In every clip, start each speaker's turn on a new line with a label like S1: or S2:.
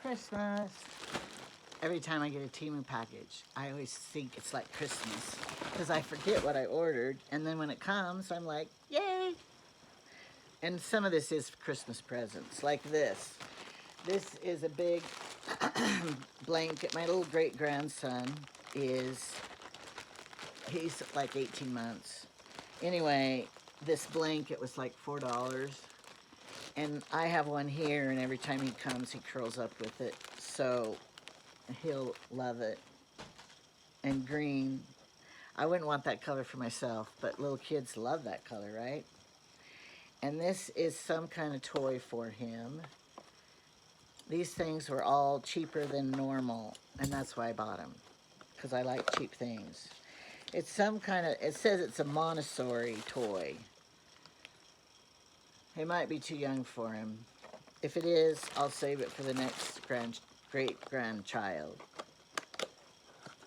S1: Christmas. Every time I get a Temu package, I always think it's like Christmas because I forget what I ordered, and then when it comes, I'm like, yay! And some of this is Christmas presents, like this. This is a big blanket. My little great-grandson he's like 18 months. Anyway, this blanket was like $4. And I have one here, and every time he comes, he curls up with it. So he'll love it. And green. I wouldn't want that color for myself, but little kids love that color, right? And this is some kind of toy for him. These things were all cheaper than normal, and that's why I bought them, because I like cheap things. It's some kind of, it says it's a Montessori toy. It might be too young for him. If it is, I'll save it for the next great-grandchild,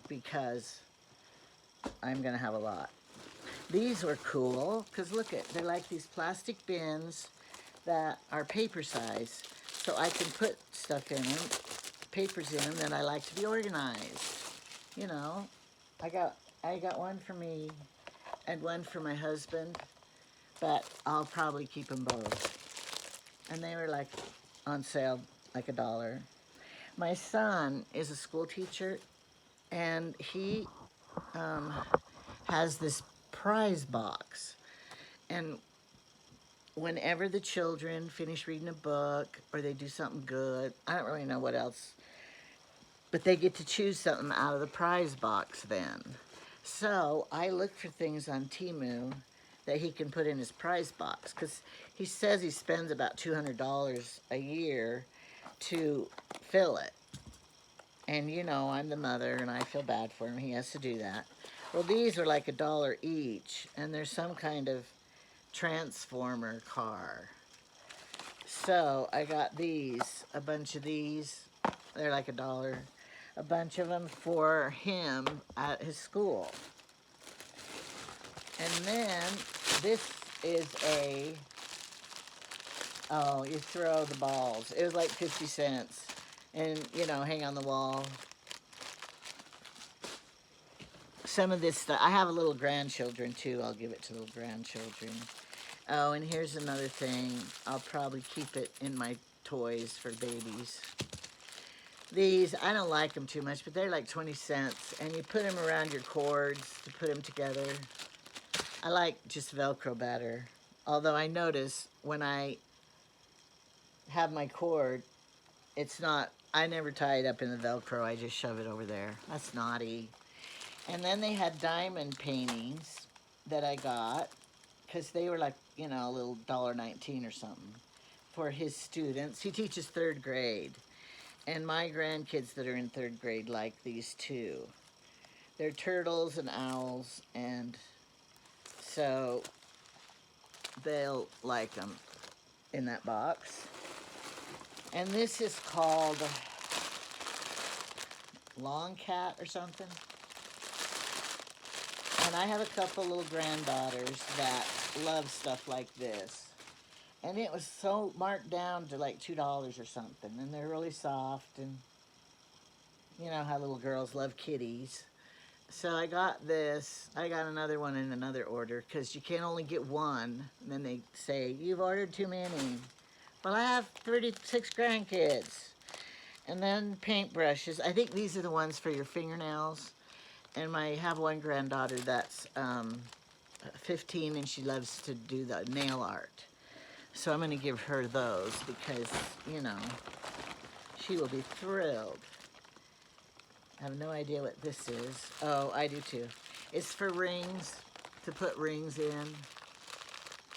S1: because I'm gonna have a lot. These were cool, because look they're like these plastic bins that are paper size, so I can put stuff in them, papers in them that I like to be organized. You know, I got one for me and one for my husband, but I'll probably keep them both. And they were like on sale, like $1. My son is a school teacher, and he has this prize box. And whenever the children finish reading a book or they do something good, I don't really know what else, but they get to choose something out of the prize box then. So I look for things on Temu that he can put in his prize box, because he says he spends about $200 a year to fill it. And you know, I'm the mother and I feel bad for him. He has to do that. Well, these are like $1 each, and there's some kind of transformer car. So I got these, a bunch of these. They're like $1. A bunch of them for him at his school. And then this is oh, you throw the balls. It was like 50 cents. And, you know, hang on the wall. Some of this stuff, I have little grandchildren too. I'll give it to little grandchildren. Oh, and here's another thing. I'll probably keep it in my toys for babies. These, I don't like them too much, but they're like 20 cents. And you put them around your cords to put them together. I like just Velcro better. Although I notice when I have my cord, it's not, I never tie it up in the Velcro. I just shove it over there. That's naughty. And then they had diamond paintings that I got, because they were like, you know, a little $1.19 or something for his students. He teaches 3rd grade. And my grandkids that are in 3rd grade like these too. They're turtles and owls, and so they'll like them in that box. And this is called Long Cat or something. And I have a couple little granddaughters that love stuff like this. And it was so marked down to like $2 or something. And they're really soft, and you know how little girls love kitties. So I got this. I got another one in another order, because you can only get one. And then they say, you've ordered too many. Well, I have 36 grandkids. And then paintbrushes. I think these are the ones for your fingernails. And I have one granddaughter that's 15, and she loves to do the nail art. So I'm going to give her those, because, you know, she will be thrilled. I have no idea what this is. Oh, I do too. It's for rings, to put rings in,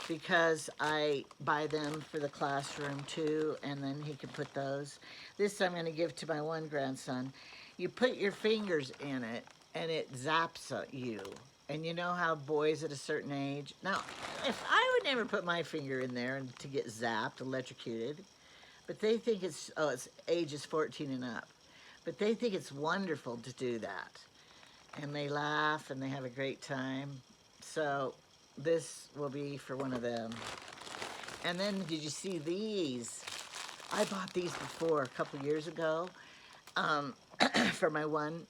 S1: because I buy them for the classroom too, and then he can put those. This I'm going to give to my one grandson. You put your fingers in it, and it zaps at you. And you know how boys at a certain age... Now, if I would never put my finger in there to get zapped, electrocuted, but they think it's ages 14 and up. But they think it's wonderful to do that. And they laugh, and they have a great time. So this will be for one of them. And then, did you see these? I bought these before a couple years ago um, for my one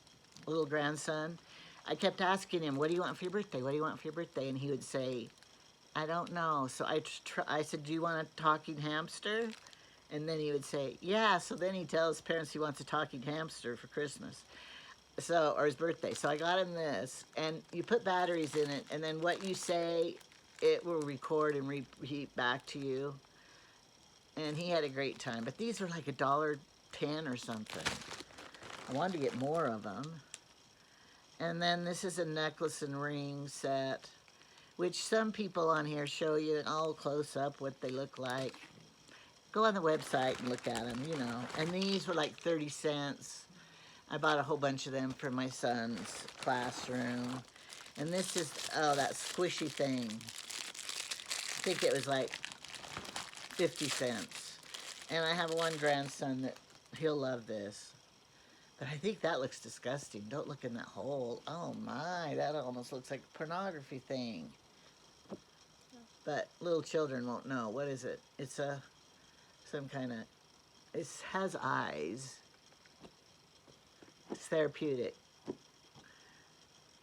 S1: little grandson. I kept asking him, what do you want for your birthday? What do you want for your birthday? And he would say, I don't know. So I said, do you want a talking hamster? And then he would say, yeah. So then he tells parents he wants a talking hamster for Christmas. So, or his birthday. So I got him this. And you put batteries in it. And then what you say, it will record and repeat back to you. And he had a great time. But these were like $1.10 or something. I wanted to get more of them. And then this is a necklace and ring set, which some people on here show you all close up what they look like. Go on the website and look at them, you know. And these were like 30 cents. I bought a whole bunch of them for my son's classroom. And this is, oh, that squishy thing. I think it was like 50 cents. And I have one grandson that he'll love this. But I think that looks disgusting. Don't look in that hole. Oh my, that almost looks like a pornography thing. But little children won't know. What is it? It's some kind of, it has eyes. It's therapeutic.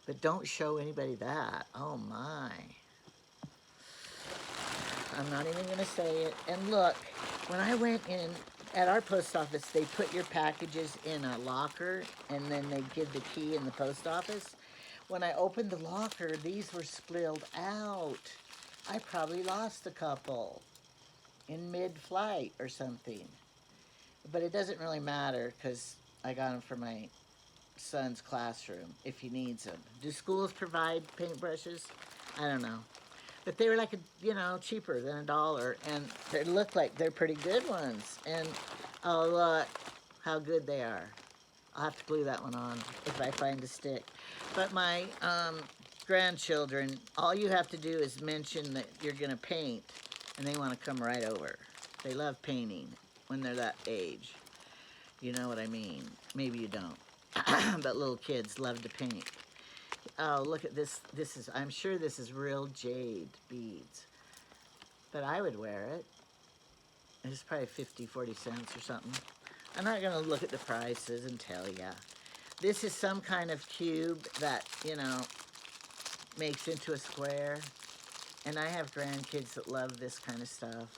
S1: But don't show anybody that. Oh my. I'm not even gonna say it. And look, when I went in, at our post office, they put your packages in a locker and then they give the key in the post office. When I opened the locker, these were spilled out. I probably lost a couple in mid-flight or something. But it doesn't really matter because I got them for my son's classroom if he needs them. Do schools provide paintbrushes? I don't know. But they were like, cheaper than $1. And they look like they're pretty good ones. And, oh, look how good they are. I'll have to glue that one on if I find a stick. But my grandchildren, all you have to do is mention that you're going to paint, and they want to come right over. They love painting when they're that age. You know what I mean? Maybe you don't. But little kids love to paint. Oh, look at this. I'm sure this is real jade beads. But I would wear it. It's probably 50, 40 cents or something. I'm not going to look at the prices and tell you. This is some kind of cube that, makes into a square. And I have grandkids that love this kind of stuff.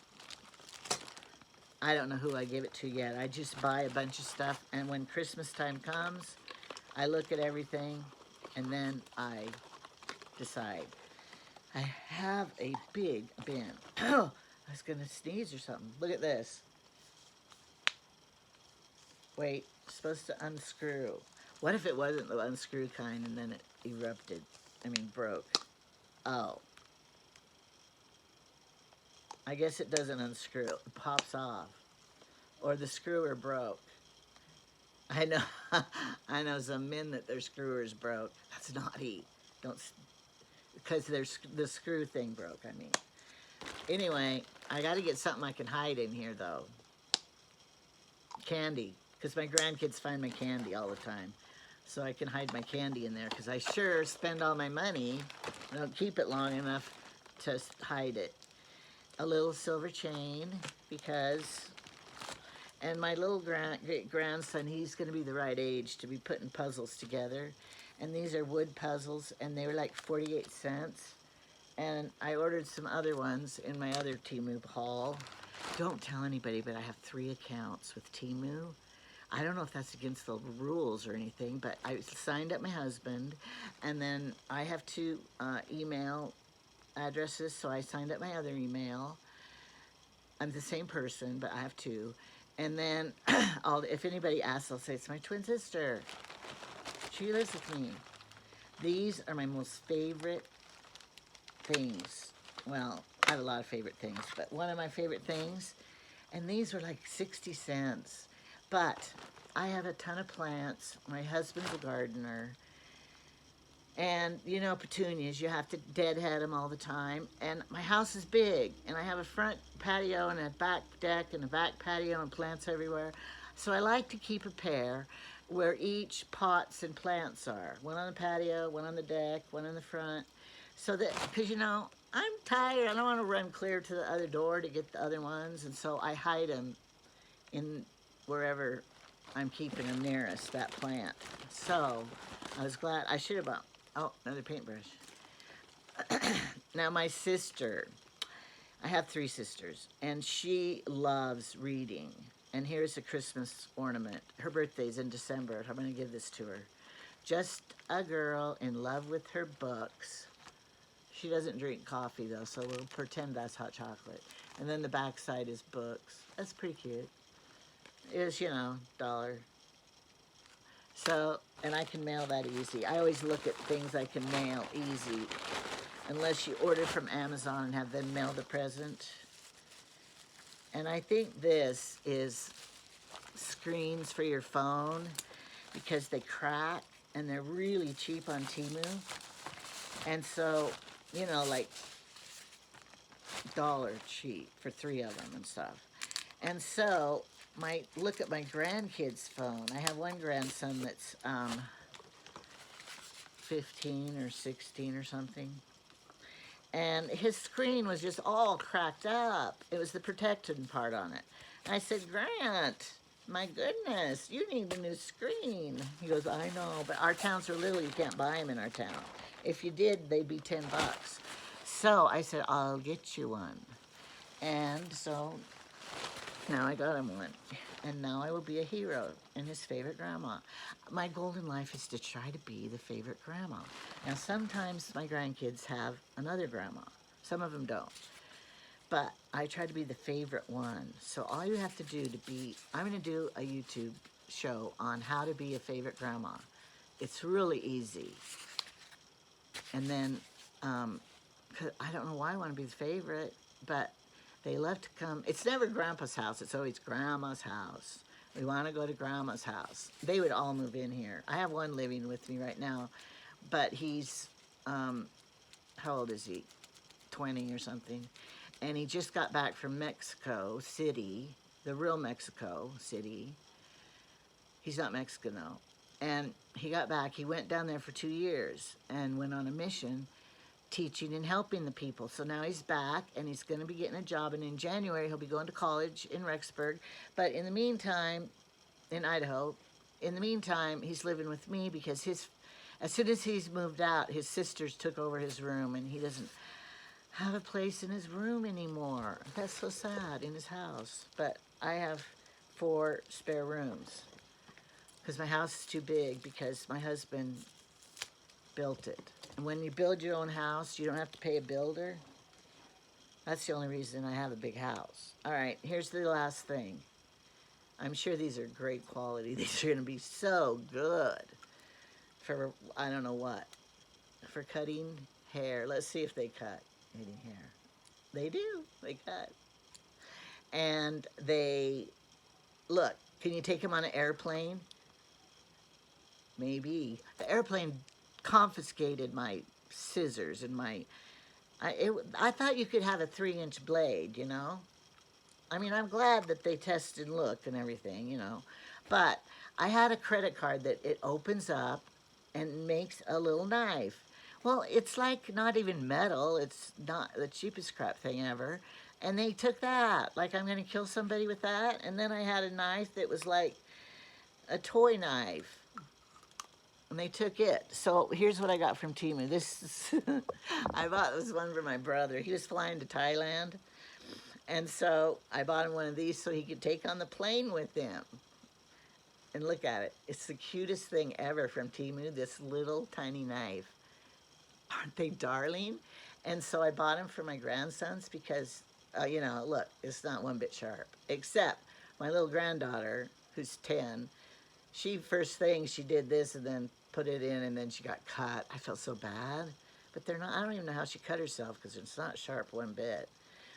S1: I don't know who I give it to yet. I just buy a bunch of stuff. And when Christmas time comes, I look at everything. And then I decide. I have a big bin. Oh, I was going to sneeze or something. Look at this. Wait, it's supposed to unscrew. What if it wasn't the unscrew kind and then it broke? Oh. I guess it doesn't unscrew. It pops off. Or the screwer broke. I know, I know some men that their screwers broke. That's naughty. Because the screw thing broke, Anyway, I got to get something I can hide in here, though. Candy, because my grandkids find my candy all the time. So I can hide my candy in there, because I sure spend all my money and don't keep it long enough to hide it. A little silver chain, because... And my little grandson, he's going to be the right age to be putting puzzles together. And these are wood puzzles, and they were like 48 cents. And I ordered some other ones in my other Temu haul. Don't tell anybody, but I have 3 accounts with Temu. I don't know if that's against the rules or anything, but I signed up my husband. And then I have 2 email addresses, so I signed up my other email. I'm the same person, but I have 2. And then, if anybody asks, I'll say, it's my twin sister. She lives with me. These are my most favorite things. Well, I have a lot of favorite things, but one of my favorite things, and these were like 60 cents. But I have a ton of plants. My husband's a gardener. And, petunias, you have to deadhead them all the time. And my house is big, and I have a front patio and a back deck and a back patio and plants everywhere. So I like to keep a pair where each pots and plants are. One on the patio, one on the deck, one in the front. So that, because, I'm tired. I don't want to run clear to the other door to get the other ones. And so I hide them in wherever I'm keeping them nearest, that plant. So I was glad. I should have bought, oh, another paintbrush. Now my sister, I have three sisters, and she loves reading. And here's a Christmas ornament. Her birthday's in December. I'm going to give this to her. Just a girl in love with her books. She doesn't drink coffee, though, so we'll pretend that's hot chocolate. And then the back side is books. That's pretty cute. It's, you know, $1. So, and I can mail that easy. I always look at things I can mail easy, unless you order from Amazon and have them mail the present. And I think this is screens for your phone because they crack and they're really cheap on Temu. And so, you know, like $1 cheap for 3 of them and stuff. And so, look at my grandkid's phone. I have one grandson that's 15 or 16 or something. And his screen was just all cracked up. It was the protected part on it. And I said, Grant, my goodness, you need a new screen. He goes, I know, but our towns are little. You can't buy them in our town. If you did, they'd be $10. So I said, I'll get you one. And so now I got him one. And now I will be a hero and his favorite grandma. My goal in life is to try to be the favorite grandma. Now, sometimes my grandkids have another grandma. Some of them don't. But I try to be the favorite one. So all you have to do to be, I'm going to do a YouTube show on how to be a favorite grandma. It's really easy. And then, I don't know why I want to be the favorite, but they love to come. It's never Grandpa's house. It's always Grandma's house. We want to go to Grandma's house. They would all move in here. I have one living with me right now, but he's, how old is he? 20 or something. And he just got back from Mexico City, the real Mexico City. He's not Mexican, though. And he got back. He went down there for 2 years and went on a mission teaching and helping the people. So now he's back and he's going to be getting a job, and in January he'll be going to college in Rexburg. But in the meantime, in Idaho, in the meantime, he's living with me because as soon as he's moved out, his sisters took over his room and he doesn't have a place in his room anymore. That's so sad, in his house. But I have 4 spare rooms because my house is too big because my husband built it. And when you build your own house, you don't have to pay a builder. That's the only reason I have a big house. All right, here's the last thing. I'm sure these are great quality. These are going to be so good for, I don't know what, for cutting hair. Let's see if they cut any hair. They do. They cut. And they, look, can you take them on an airplane? Maybe. The airplane confiscated my scissors and I thought you could have a 3-inch blade, you know? I mean, I'm glad that they test and look and everything, you know? But I had a credit card that it opens up and makes a little knife. Well, it's like not even metal. It's not the cheapest crap thing ever. And they took that. Like, I'm going to kill somebody with that. And then I had a knife that was like a toy knife. And they took it. So here's what I got from Temu. This is I bought this one for my brother. He was flying to Thailand. And so I bought him one of these so he could take on the plane with him. And look at it. It's the cutest thing ever from Temu, this little tiny knife. Aren't they darling? And so I bought him for my grandsons because, you know, look, it's not one bit sharp. Except my little granddaughter, who's 10, first thing she did this and then put it in and then she got cut. I felt so bad. But they're not, I don't even know how she cut herself because it's not sharp one bit.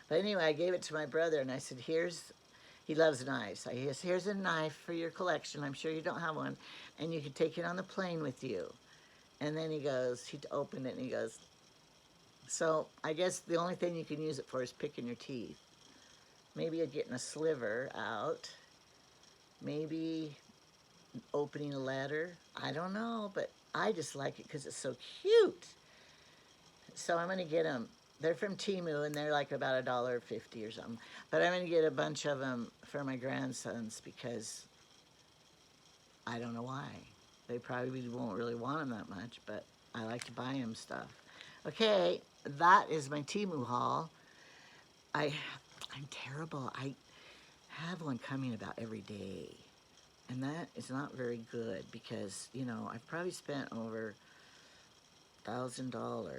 S1: But anyway, I gave it to my brother and I said, he loves knives. I said, here's a knife for your collection. I'm sure you don't have one. And you can take it on the plane with you. And then he opened it and he goes, so I guess the only thing you can use it for is picking your teeth. Maybe getting a sliver out. Maybe opening a letter. I don't know, but I just like it because it's so cute. So I'm going to get him They're from Temu, and they're like about $1.50 or something. But I'm gonna get a bunch of them for my grandsons because I don't know why. They probably won't really want them that much, but I like to buy them stuff. Okay, that is my Temu haul. I, I'm terrible. I have one coming about every day, and that is not very good because I've probably spent over $1,000.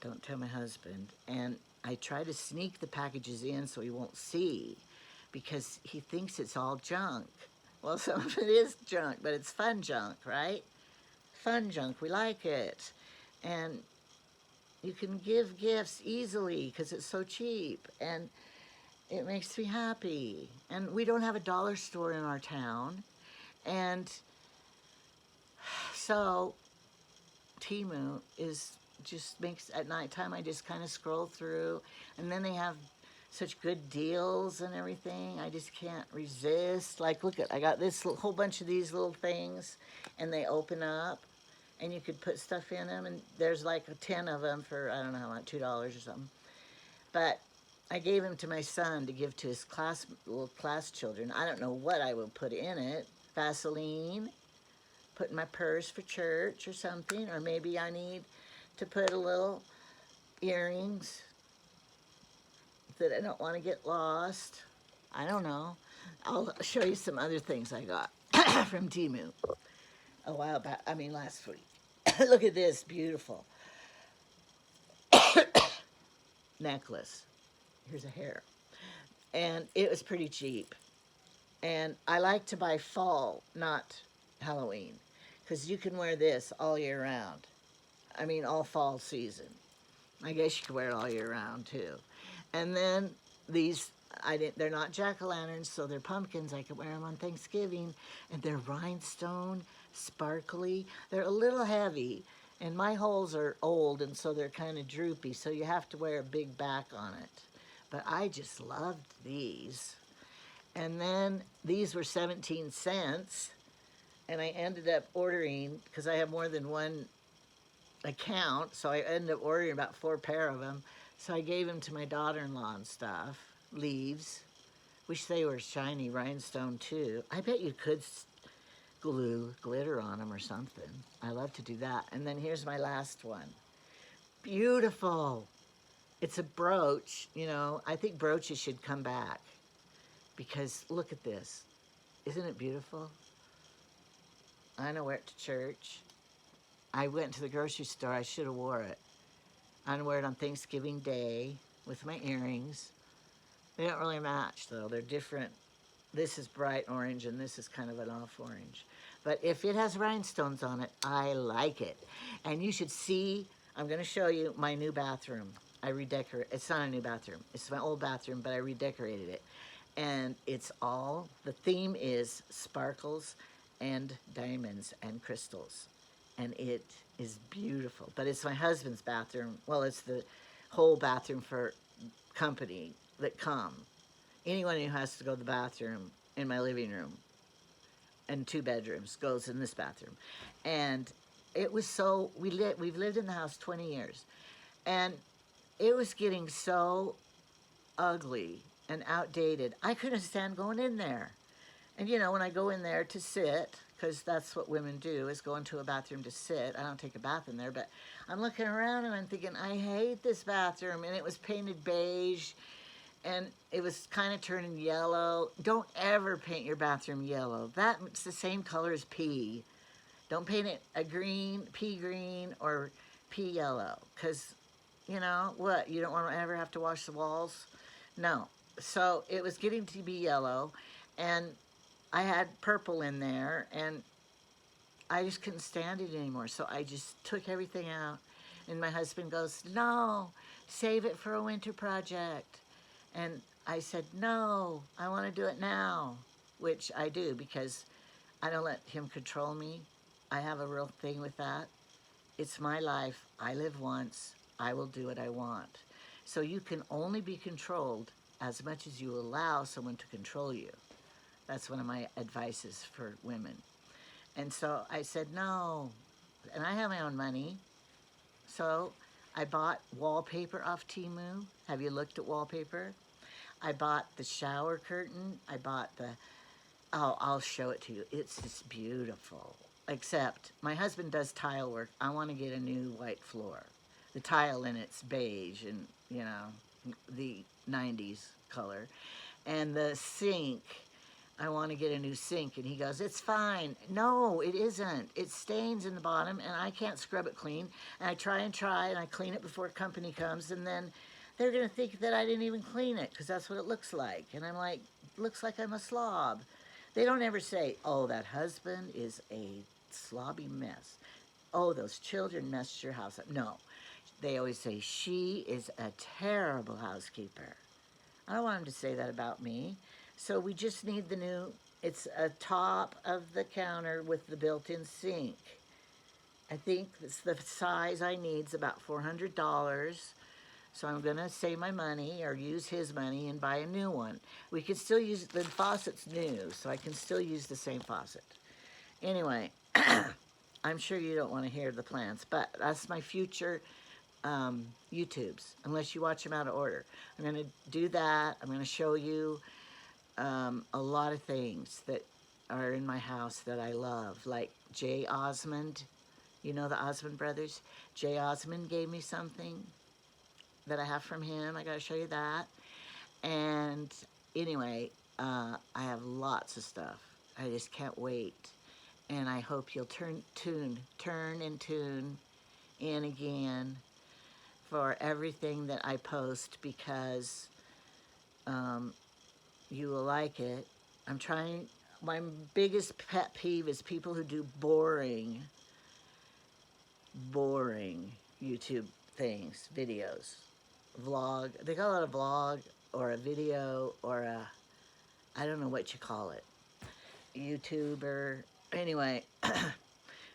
S1: Don't tell my husband. And I try to sneak the packages in so he won't see because he thinks it's all junk. Well, some of it is junk, but it's fun junk, right? Fun junk. We like it. And you can give gifts easily because it's so cheap. And it makes me happy. And we don't have a dollar store in our town. And so Temu is just makes at nighttime I just kind of scroll through, and then they have such good deals and everything. I just can't resist. Like, look at, I got this whole bunch of these little things, and they open up, and you could put stuff in them, and there's like 10 of them for, I don't know how much, $2 or something. But I gave them to my son to give to his little class children. I don't know what I will put in it. Vaseline, put in my purse for church or something, or maybe I need to put a little earrings that I don't want to get lost. I don't know. I'll show you some other things I got from Temu a while back. I mean, last week. Look at this beautiful necklace. Here's a hair. And it was pretty cheap. And I like to buy fall, not Halloween, because you can wear this all year round. I mean, all fall season. I guess you could wear it all year round too. And then these, they're not jack-o'-lanterns, so they're pumpkins. I could wear them on Thanksgiving. And they're rhinestone, sparkly. They're a little heavy. And my holes are old, and so they're kind of droopy, so you have to wear a big back on it. But I just loved these. And then these were 17 cents. And I ended up ordering, because I have more than one account, so I ended up ordering about 4 pair of them. So I gave them to my daughter-in-law and stuff. Leaves. Wish they were shiny rhinestone too. I bet you could glue glitter on them or something. I love to do that. And then here's my last one. Beautiful. It's a brooch. I think brooches should come back because look at this. Isn't it beautiful? I know, wear it to church. I went to the grocery store. I should have wore it. I'm gonna wear it on Thanksgiving Day with my earrings. They don't really match though. They're different. This is bright orange and this is kind of an off orange. But if it has rhinestones on it, I like it. And you should see, I'm gonna show you my new bathroom. I redecorate, it's not a new bathroom. It's my old bathroom, but I redecorated it. And it's all, the theme is sparkles and diamonds and crystals. And it is beautiful. But it's my husband's bathroom. Well, it's the whole bathroom for company that come. Anyone who has to go to the bathroom in my living room and 2 bedrooms goes in this bathroom. And it was so, we've lived in the house 20 years. And it was getting so ugly and outdated. I couldn't stand going in there. And when I go in there to sit, because that's what women do, is go into a bathroom to sit. I don't take a bath in there, but I'm looking around and I'm thinking, I hate this bathroom. And it was painted beige, and it was kind of turning yellow. Don't ever paint your bathroom yellow. That's the same color as pee. Don't paint it a green, pea green, or pea yellow, because, what? You don't want to ever have to wash the walls? No. So it was getting to be yellow, and I had purple in there, and I just couldn't stand it anymore. So I just took everything out, and my husband goes, no, save it for a winter project. And I said, no, I want to do it now, which I do because I don't let him control me. I have a real thing with that. It's my life. I live once. I will do what I want. So you can only be controlled as much as you allow someone to control you. That's one of my advices for women. And so I said, no. And I have my own money. So I bought wallpaper off Temu. Have you looked at wallpaper? I bought the shower curtain. I bought the, oh, I'll show it to you. It's just beautiful. Except my husband does tile work. I want to get a new white floor. The tile in it's beige and, you know, the 90s color. And the sink, I want to get a new sink. And he goes, it's fine. No, it isn't. It stains in the bottom and I can't scrub it clean. And I try and I clean it before company comes, and then they're going to think that I didn't even clean it because that's what it looks like. And I'm like, looks like I'm a slob. They don't ever say, oh, that husband is a slobby mess. Oh, those children messed your house up. No, they always say, she is a terrible housekeeper. I don't want them to say that about me. So we just need the new, it's a top of the counter with the built-in sink. I think it's the size I need is about $400. So I'm gonna save my money or use his money and buy a new one. We can still use, the faucet's new, so I can still use the same faucet. Anyway, I'm sure you don't wanna hear the plans, but that's my future YouTubes, unless you watch them out of order. I'm gonna do that. I'm gonna show you a lot of things that are in my house that I love, like Jay Osmond. You know the Osmond brothers? Jay Osmond gave me something that I have from him. I gotta show you that. And anyway, I have lots of stuff. I just can't wait. And I hope you'll turn and tune in again for everything that I post, because you will like it. I'm trying, my biggest pet peeve is people who do boring YouTube things, videos. Vlog, they call it a vlog or a video or a, I don't know what you call it, YouTuber. Anyway,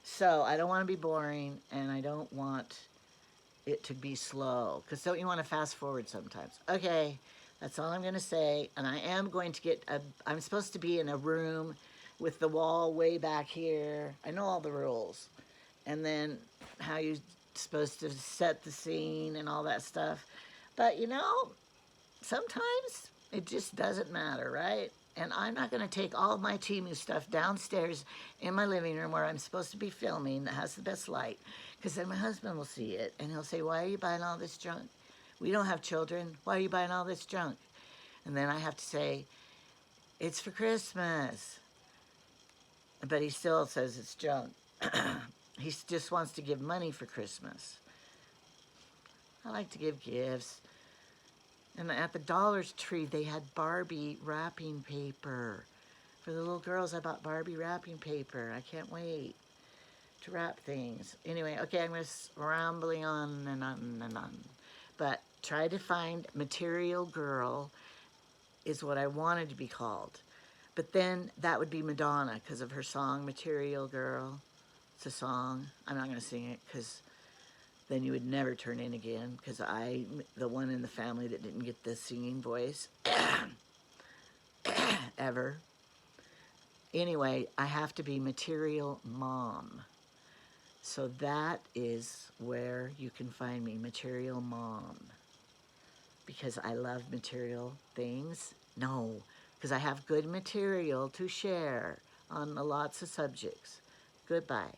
S1: so I don't want to be boring and I don't want it to be slow, because don't you want to fast forward sometimes? Okay, that's all I'm going to say. And I am going to get a, I'm supposed to be in a room with the wall way back here. I know all the rules. And then how you're supposed to set the scene and all that stuff. But you know, sometimes it just doesn't matter, right? And I'm not going to take all of my Temu stuff downstairs in my living room where I'm supposed to be filming that has the best light, because then my husband will see it and he'll say, why are you buying all this junk? We don't have children. Why are you buying all this junk? And then I have to say, it's for Christmas. But he still says it's junk. He just wants to give money for Christmas. I like to give gifts. And at the Dollar Tree, they had Barbie wrapping paper. For the little girls, I bought Barbie wrapping paper. I can't wait to wrap things. Anyway, okay, I'm just rambling on and on and on. But try to find Material Girl is what I wanted to be called. But then that would be Madonna because of her song, Material Girl. It's a song. I'm not going to sing it because then you would never turn in again, because I'm the one in the family that didn't get the singing voice ever. Anyway, I have to be Material Mom. So that is where you can find me, Material Mom. Because I love material things? No, because I have good material to share on lots of subjects. Goodbye.